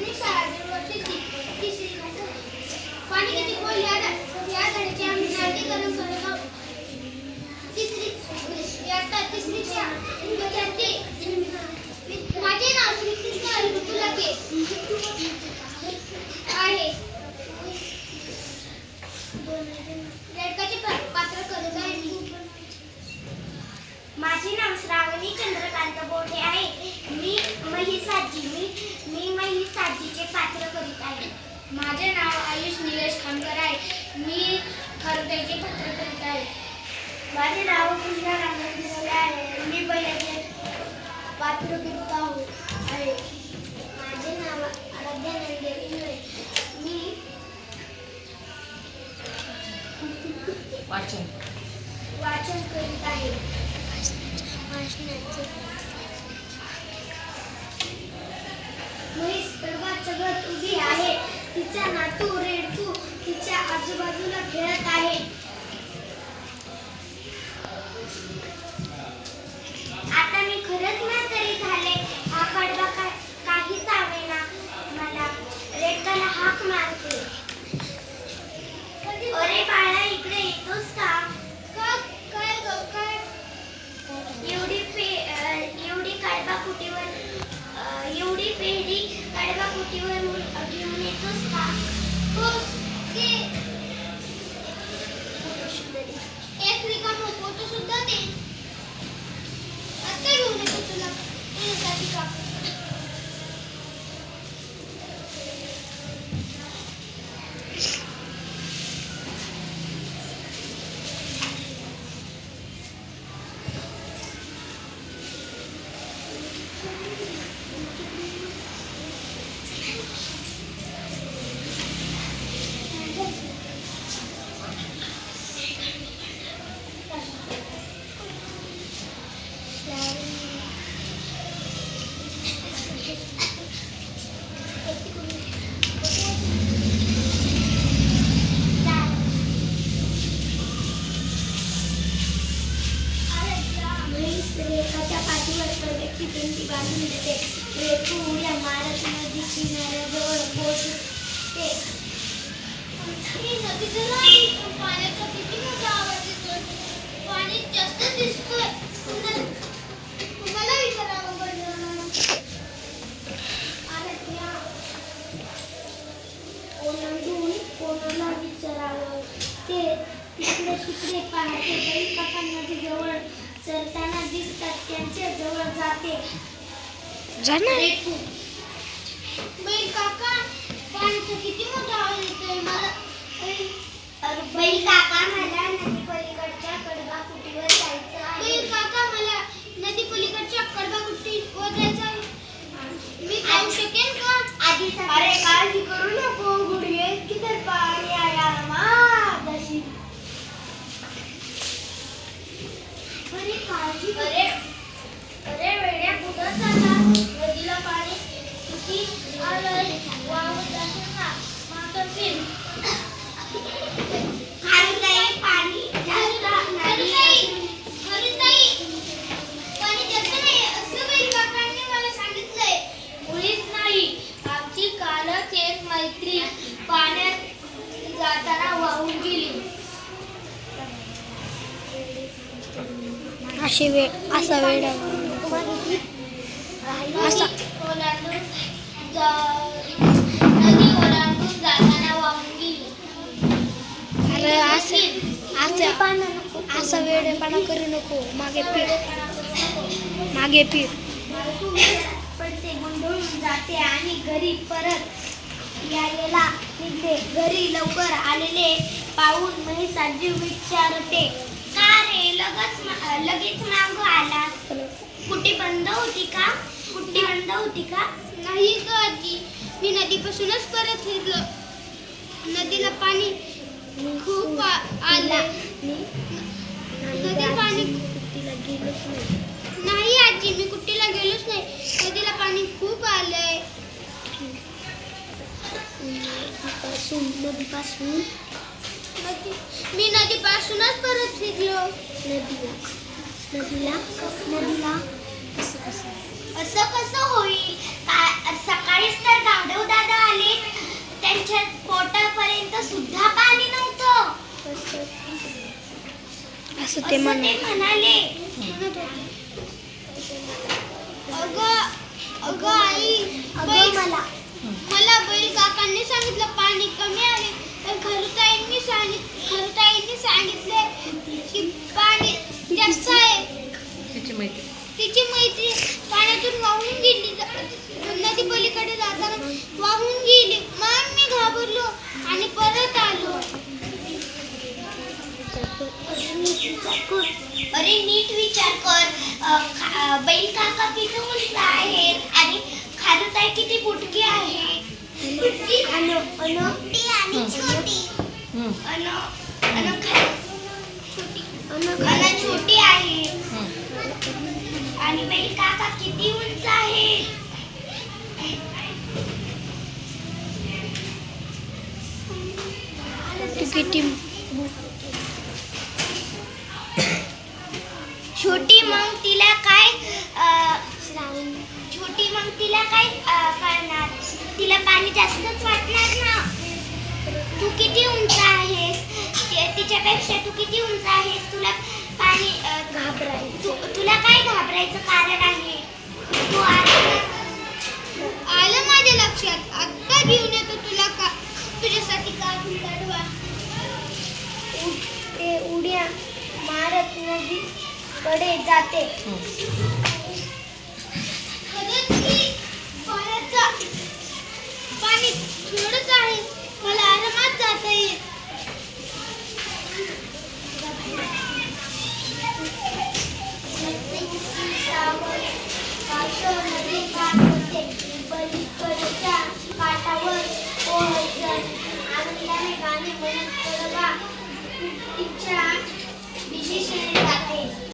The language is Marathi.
प्राथमिक शाळा वर्षाची तिसरी पाणी किती खोल या धड्याचे आम्ही नाट्यकरण करत आहोत. तिसरीच्या विद्यार्थी माझे नाव श्रीकृष्ण हरिपुलाके आहे. लडकाचे पात्र करत आहे मी. माझे नाव श्रावणी चंद्रकांत बोठे आहे. मी महिसाजीचे पात्र करीत आहे. माझे नाव आयुष निलेश खानकर आहे. मी खरतेचे पात्र करीत आहे. माझे नाव कृष्णा रामचंद्र आहे. मी बैलाचे पात्र करीत आहे. माझे नाव आराध्या नंदेवी आहे. मी वाचन करीत आहे. म्हैस सर्वात सगळ्यात उभी आहे. तिचा नातू रेडकू तिच्या आजूबाजूला खेळत आहे. आता मी खरंच म्हातारी झाले. हा कडवा काहीच आवेना मला. रेडकाला हाक मारते. अरे बाळा, इकडे येतोस का? काय एवढी पेढी कडवा कुटीवर घेऊन येतोस का? एक रिकामा फोटो सुद्धा दे. आता घेऊन येतो तुला त्यासाठी का? रेखाच्या पाठीवर प्रगती भिंती बांधून देते. रेखू उड्या मारत नदी किनाऱ्याजवळ पोहोचते. पाण्याचा किती मोठा आवाज येतोय. पाणी जास्त दिसतोय. तुम्हाला विचारावं ओलांडून कोणाला विचारावं ते तिकडे तिकडे पाहते. बैल काका नदीजवळ चरताना दिसतात. त्यांच्या जवळ जाते. रेखू, बैल काका पाण्याचा किती मोठा आवाज येतोय. बैल काका, मला नदी पलीकडच्या कडबा कुटीवर जायचं आहे. बैल काका, मला नदी पलीकडच्या कडबा कुटीवर जायचं आहे. मी जाऊ शकेन का? आधी अरे काळजी करू नको. गुडघे किती पाणी आहे माझी. अरे काळजी अरे वेड्या, कुठं चालला? नदीला पाणी किती आलंय. वाहत असेल ना. मागं फिर. पाणी जास्त पाणी जास्त नाही असं बैल काकांनी मला सांगितलंय. मुळीच नाही. आमची कालच एक मैत्री पाण्यात जाताना वाहून गेली. असा वेळ नदी ओलांडून जाताना वाहून गेली. असा वेळेपणा करू नको. मागे फिर. पडते, गोंधळून जाते आणि घरी परत यायला निघते. घरी लवकर आलेले पाहून महिसाजी विचारते, का रे लगेच मागं आला? कुटी बंद होती का? नाही ग आजी, मी नदीपासूनच परत फिरलो. नदीला पाणी खूप आलं. नदी पाणी नाही आजी, मी कुट्टीला गेलोच नाही. नदीला पाणी खूप आलंय. नदीपासून मी नदीपासूनच परत फिरलो. नदीला असं कसं होईल? सकाळीच तर गावडे असं ते म्हणाले. अगं आई, मला बैल काकांनी सांगितलं पाणी कमी आहे, तर खरुताईंनी सांगितले की पाणी जास्त आहे. तिची मैत्री पाण्यातून वाहून गेली, नदी पलीकडे जाताना वाहून गेली. मग मी घाबरलो आणि परत आलो. अरे नीट विचार कर. बैल काका किती उंच आहेत आणि खारुताई किती बुटकी आहे. बुटकी आणि छोटी छोटी आहे. आणि बैल काका किती उंच आहे. किती छोटी मग तिला काय करणार. तिला पाणी जास्तच वाटणार ना. तू किती उंच आहेस, तिच्यापेक्षा तू किती उंच आहेस. तुला पाणी तुला काय घाबरायचं कारण आहे. तू आलं माझ्या लक्षात. आत्ता घेऊन येतो तुला तुझ्यासाठी काढून काढवा. ते उड्या मारत नदीकडे जाते. पाणी थोडंच आहे, मला आरामात जाता येईल. पलीकडच्या काठावर आनंदाने गाणे म्हणत पडवा. तिच्या